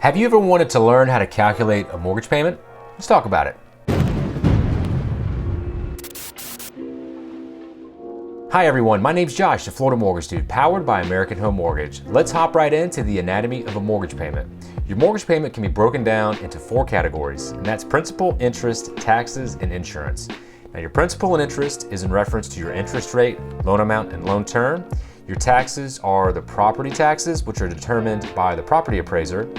Have you ever wanted to learn how to calculate a mortgage payment? Let's talk about it. Hi everyone, my name's Josh, the Florida Mortgage Dude, powered by American Home Mortgage. Let's hop right into the anatomy of a mortgage payment. Your mortgage payment can be broken down into 4 categories, and that's principal, interest, taxes, and insurance. Now your principal and interest is in reference to your interest rate, loan amount, and loan term. Your taxes are the property taxes, which are determined by the property appraiser.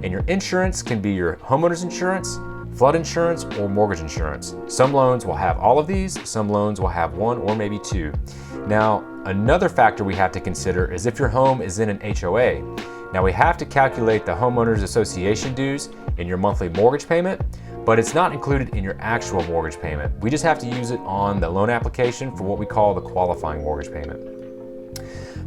And your insurance can be your homeowner's insurance, flood insurance, or mortgage insurance. Some loans will have all of these, some loans will have 1 or maybe 2. Now, another factor we have to consider is if your home is in an HOA. Now we have to calculate the homeowners association dues in your monthly mortgage payment, but it's not included in your actual mortgage payment. We just have to use it on the loan application for what we call the qualifying mortgage payment.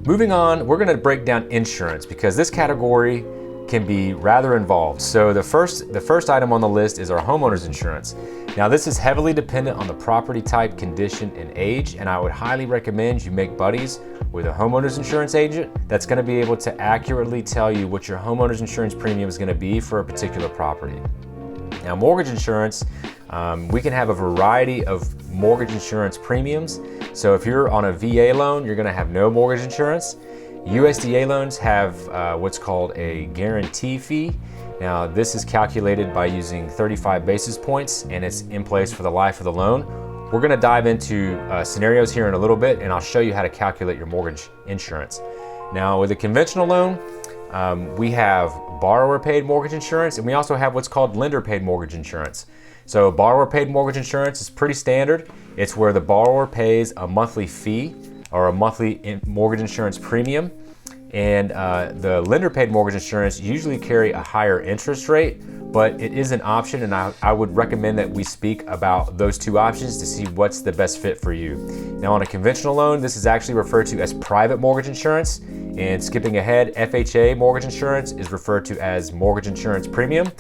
Moving on, we're gonna break down insurance because this category can be rather involved. So the first item on the list is our homeowner's insurance. Now this is heavily dependent on the property type, condition, and age, and I would highly recommend you make buddies with a homeowner's insurance agent that's gonna be able to accurately tell you what your homeowner's insurance premium is gonna be for a particular property. Now mortgage insurance, we can have a variety of mortgage insurance premiums. So if you're on a VA loan, you're gonna have no mortgage insurance. USDA loans have what's called a guarantee fee. Now this is calculated by using 35 basis points and it's in place for the life of the loan. We're gonna dive into scenarios here in a little bit and I'll show you how to calculate your mortgage insurance. Now with a conventional loan, we have borrower paid mortgage insurance and we also have what's called lender paid mortgage insurance. So borrower paid mortgage insurance is pretty standard. It's where the borrower pays a monthly fee or a monthly mortgage insurance premium. And the lender paid mortgage insurance usually carry a higher interest rate, but it is an option and I would recommend that we speak about those 2 options to see what's the best fit for you. Now on a conventional loan, this is actually referred to as private mortgage insurance, and skipping ahead, FHA mortgage insurance is referred to as mortgage insurance premium.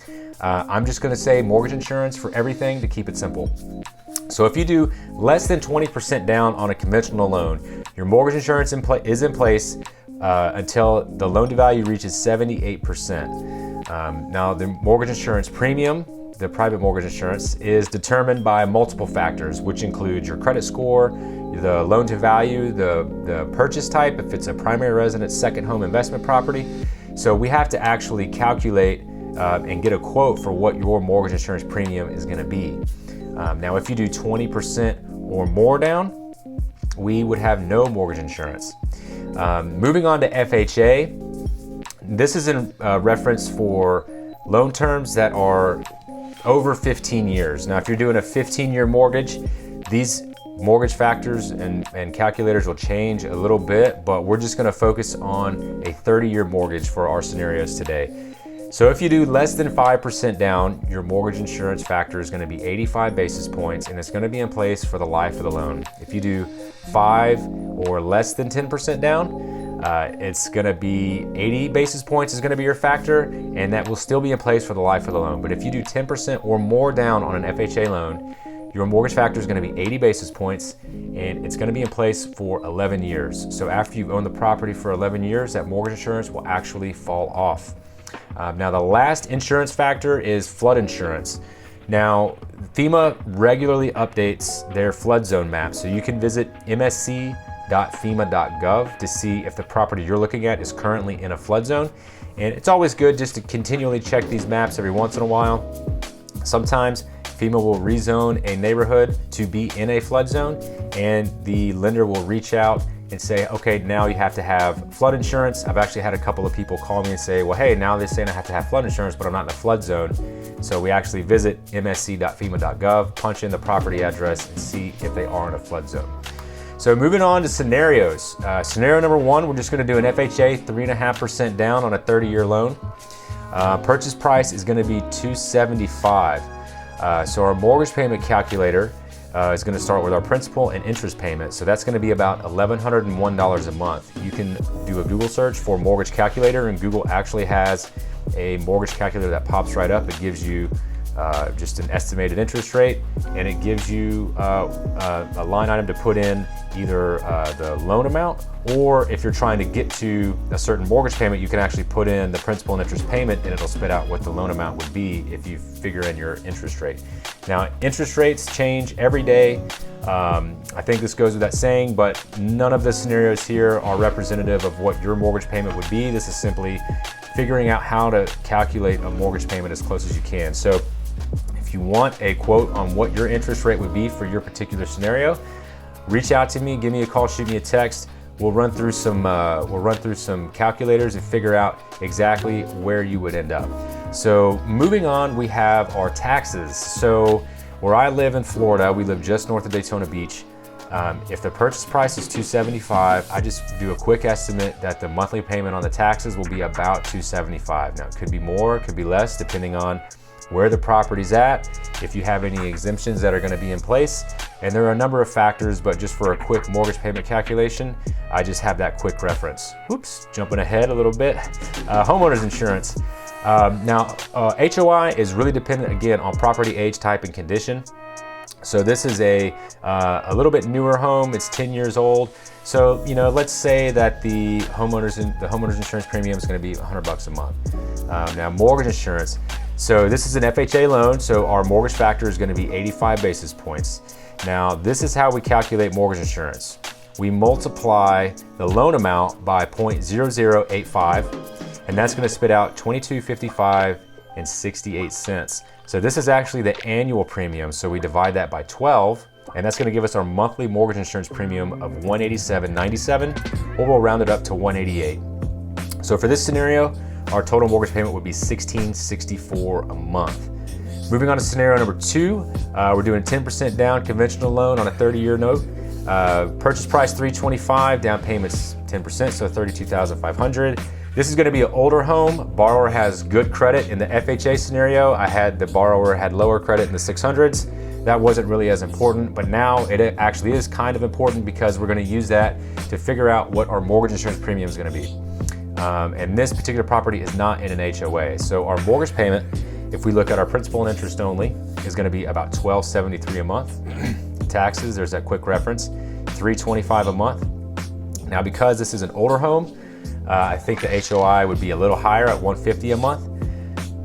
I'm just gonna say mortgage insurance for everything to keep it simple. So if you do less than 20% down on a conventional loan, your mortgage insurance is in place until the loan to value reaches 78%. Now the mortgage insurance premium, the private mortgage insurance, is determined by multiple factors, which include your credit score, the loan to value, the purchase type, if it's a primary residence, second home investment property. So we have to actually calculate and get a quote for what your mortgage insurance premium is gonna be. Now if you do 20% or more down, we would have no mortgage insurance. Moving on to FHA, this is in reference for loan terms that are over 15 years. Now if you're doing a 15-year mortgage, these mortgage factors and calculators will change a little bit, but we're just gonna focus on a 30-year mortgage for our scenarios today. So if you do less than 5% down, your mortgage insurance factor is gonna be 85 basis points and it's gonna be in place for the life of the loan. If you do 5 or less than 10% down, it's gonna be 80 basis points is gonna be your factor and that will still be in place for the life of the loan. But if you do 10% or more down on an FHA loan, your mortgage factor is gonna be 80 basis points and it's gonna be in place for 11 years. So after you've owned the property for 11 years, that mortgage insurance will actually fall off. Now the last insurance factor is flood insurance. Now FEMA regularly updates their flood zone map, so you can visit msc.fema.gov to see if the property you're looking at is currently in a flood zone. And it's always good just to continually check these maps every once in a while. Sometimes FEMA will rezone a neighborhood to be in a flood zone and the lender will reach out and say, okay, now you have to have flood insurance. I've actually had a couple of people call me and say, well, hey, now they're saying I have to have flood insurance, but I'm not in a flood zone. So we actually visit msc.fema.gov, punch in the property address and see if they are in a flood zone. So moving on to scenarios. Scenario number 1, we're just gonna do an FHA 3.5% down on a 30-year loan. Purchase price is gonna be $275. So our mortgage payment calculator is going to start with our principal and interest payment. So that's going to be about $1,101 a month. You can do a Google search for mortgage calculator and Google actually has a mortgage calculator that pops right up. It gives you just an estimated interest rate, and it gives you a line item to put in either the loan amount, or if you're trying to get to a certain mortgage payment, you can actually put in the principal and interest payment, and it'll spit out what the loan amount would be if you figure in your interest rate. Now, interest rates change every day. I think this goes without saying, but none of the scenarios here are representative of what your mortgage payment would be. This is simply figuring out how to calculate a mortgage payment as close as you can. So if you want a quote on what your interest rate would be for your particular scenario, reach out to me, give me a call, shoot me a text. We'll run through some calculators and figure out exactly where you would end up. So moving on, we have our taxes. So where I live in Florida, we live just north of Daytona Beach. If the purchase price is $275, I just do a quick estimate that the monthly payment on the taxes will be about $275. Now, it could be more, it could be less, depending on where the property's at, if you have any exemptions that are going to be in place. And there are a number of factors, but just for a quick mortgage payment calculation, I just have that quick reference. Oops, jumping ahead a little bit. Homeowners insurance. Now, HOI is really dependent, again, on property age, type, and condition. So this is a little bit newer home. It's 10 years old. So, you know, let's say that the homeowners insurance premium is going to be $100 a month. Now, mortgage insurance. So this is an FHA loan, so our mortgage factor is going to be 85 basis points. Now, this is how we calculate mortgage insurance. We multiply the loan amount by 0.0085, and that's going to spit out $22.55.68. So this is actually the annual premium, so we divide that by 12, and that's going to give us our monthly mortgage insurance premium of $187.97, or we'll round it up to $188. So for this scenario, our total mortgage payment would be $1,664 a month. Moving on to scenario number 2, we're doing 10% down conventional loan on a 30-year note. Purchase price $325, down payments 10%, so $32,500. This is going to be an older home. Borrower has good credit. In the FHA scenario, the borrower had lower credit in the 600s. That wasn't really as important, but now it actually is kind of important because we're going to use that to figure out what our mortgage insurance premium is going to be. And this particular property is not in an HOA. So our mortgage payment, if we look at our principal and interest only, is going to be about $1,273 a month. Taxes, there's that quick reference, $325 a month. Now, because this is an older home, I think the HOI would be a little higher at $150 a month.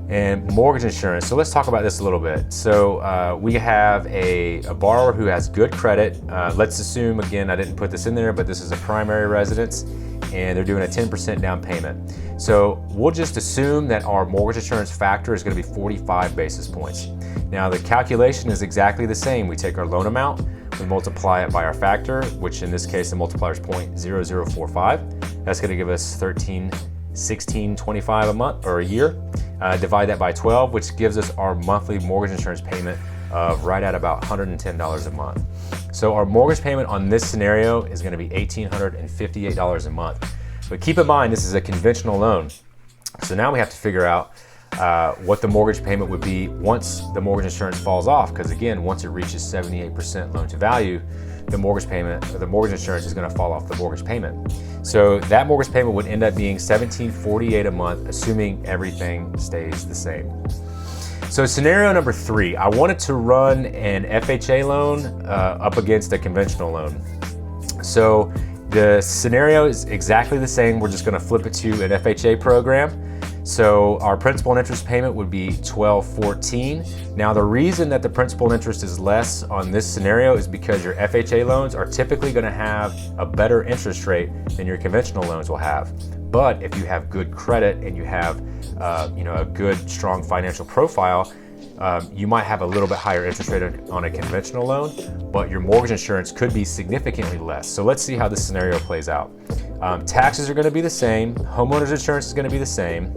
And mortgage insurance, so let's talk about this a little bit. So we have a borrower who has good credit. Let's assume, again, I didn't put this in there, but this is a primary residence, and they're doing a 10% down payment. So we'll just assume that our mortgage insurance factor is going to be 45 basis points. Now, the calculation is exactly the same. We take our loan amount, we multiply it by our factor, which in this case the multiplier is 0.0045. That's going to give us $1,316.25 a month or a year. Divide that by 12, which gives us our monthly mortgage insurance payment of right at about $110 a month. So our mortgage payment on this scenario is going to be $1,858 a month. But keep in mind, this is a conventional loan. So now we have to figure out what the mortgage payment would be once the mortgage insurance falls off. Because again, once it reaches 78% loan to value, the mortgage payment or the mortgage insurance is going to fall off the mortgage payment. So that mortgage payment would end up being $1,748 a month, assuming everything stays the same. So scenario number 3, I wanted to run an FHA loan up against a conventional loan. So the scenario is exactly the same. We're just going to flip it to an FHA program. So our principal and interest payment would be $1,214. Now, the reason that the principal and interest is less on this scenario is because your FHA loans are typically going to have a better interest rate than your conventional loans will have. But if you have good credit and you have a good, strong financial profile, you might have a little bit higher interest rate on a conventional loan, but your mortgage insurance could be significantly less. So let's see how this scenario plays out. Taxes are going to be the same. Homeowners insurance is going to be the same.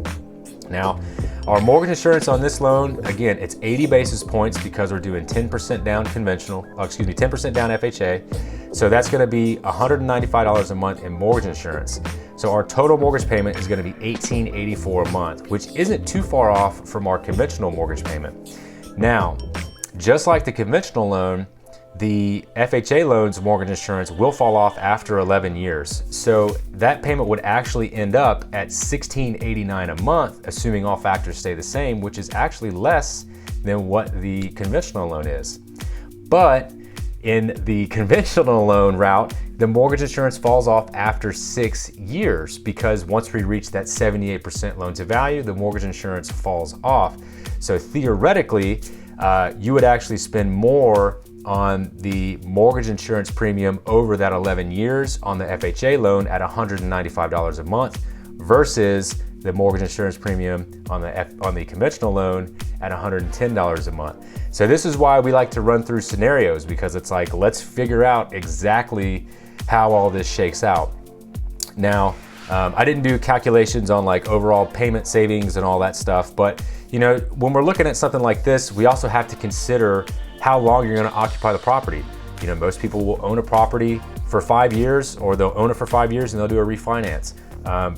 Now, our mortgage insurance on this loan, again, it's 80 basis points because we're doing 10% down 10% down FHA. So that's going to be $195 a month in mortgage insurance. So our total mortgage payment is going to be $1,884 a month, which isn't too far off from our conventional mortgage payment. Now, just like the conventional loan, the FHA loan's mortgage insurance will fall off after 11 years. So that payment would actually end up at $1,689 a month, assuming all factors stay the same, which is actually less than what the conventional loan is. But in the conventional loan route, the mortgage insurance falls off after 6 years, because once we reach that 78% loan to value, the mortgage insurance falls off. So theoretically, you would actually spend more on the mortgage insurance premium over that 11 years on the FHA loan at $195 a month versus the mortgage insurance premium on the conventional loan at $110 a month. So this is why we like to run through scenarios, because it's like, let's figure out exactly how all this shakes out. Now, I didn't do calculations on like overall payment savings and all that stuff, but you know, when we're looking at something like this, we also have to consider how long you're going to occupy the property. You know, most people will own a property for 5 years, or they'll own it for 5 years and they'll do a refinance.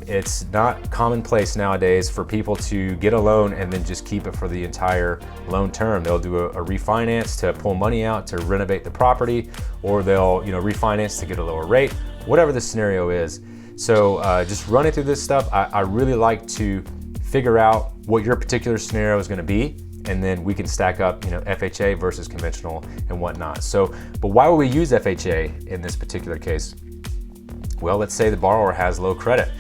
It's not commonplace nowadays for people to get a loan and then just keep it for the entire loan term. They'll do a refinance to pull money out to renovate the property, or they'll, you know, refinance to get a lower rate, whatever the scenario is. So just running through this stuff, I really like to figure out what your particular scenario is going to be, and then we can stack up, you know, FHA versus conventional and whatnot. So, but why would we use FHA in this particular case? Well, let's say the borrower has low credit.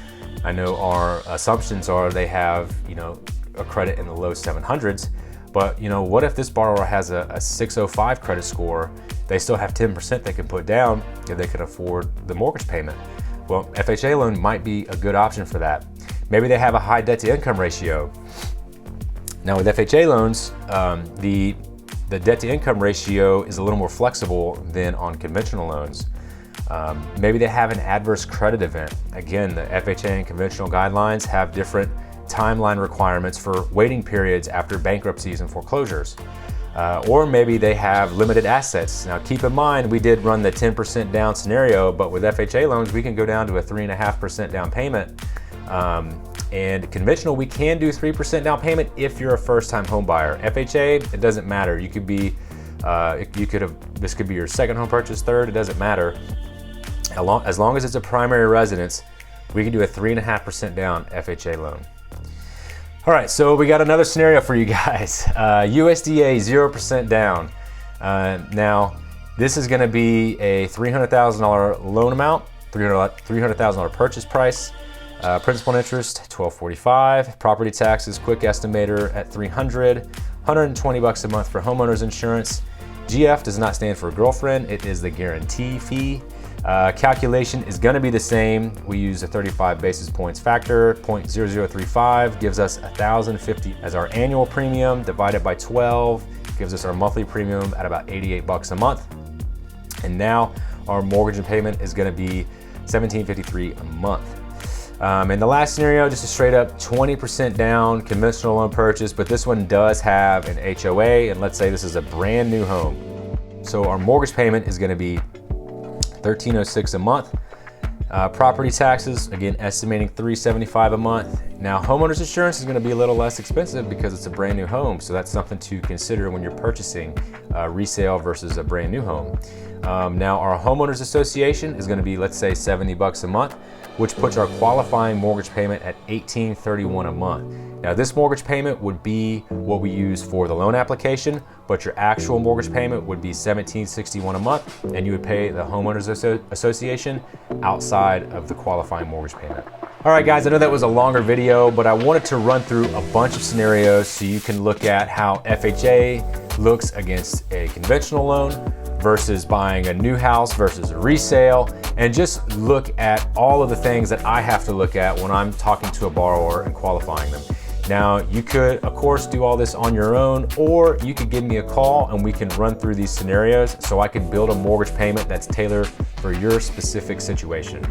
I know our assumptions are they have, you know, a credit in the low 700s, but you know, what if this borrower has a 605 credit score? They still have 10% they can put down if they can afford the mortgage payment. Well, FHA loan might be a good option for that. Maybe they have a high debt to income ratio. Now with FHA loans, the debt to income ratio is a little more flexible than on conventional loans. Maybe they have an adverse credit event. Again, the FHA and conventional guidelines have different timeline requirements for waiting periods after bankruptcies and foreclosures. Or maybe they have limited assets. Now keep in mind, we did run the 10% down scenario, but with FHA loans, we can go down to a 3.5% down payment. And conventional, we can do 3% down payment if you're a first-time home buyer. FHA, it doesn't matter. You could be, this could be your second home purchase, third, it doesn't matter. As long as it's a primary residence, we can do a 3.5% down FHA loan. All right, so we got another scenario for you guys. USDA 0% down. Now, this is gonna be a $300,000 loan amount, $300,000 purchase price. Principal and interest, $1,245. Property taxes, quick estimator at $300. $120 a month for homeowners insurance. GF does not stand for girlfriend, it is the guarantee fee. Calculation is going to be the same. We use a 35 basis points factor. 0.0035 gives us $1,050 as our annual premium, divided by 12 gives us our monthly premium at about $88 a month. And now our mortgage payment is going to be $1,753 a month. In the last scenario, just a straight up 20% down conventional loan purchase, but this one does have an HOA, and let's say this is a brand new home. So our mortgage payment is going to be $1,306 a month. Property taxes, again, estimating $375 a month. Now, homeowners insurance is going to be a little less expensive because it's a brand new home, so that's something to consider when you're purchasing resale versus a brand new home. Now, our homeowners association is going to be, let's say, $70 a month, which puts our qualifying mortgage payment at $1,831 a month. Now, this mortgage payment would be what we use for the loan application, but your actual mortgage payment would be $1,761 a month, and you would pay the homeowners association outside of the qualifying mortgage payment. All right, guys, I know that was a longer video, but I wanted to run through a bunch of scenarios so you can look at how FHA looks against a conventional loan versus buying a new house versus a resale, and just look at all of the things that I have to look at when I'm talking to a borrower and qualifying them. Now, you could, of course, do all this on your own, or you could give me a call and we can run through these scenarios so I can build a mortgage payment that's tailored for your specific situation.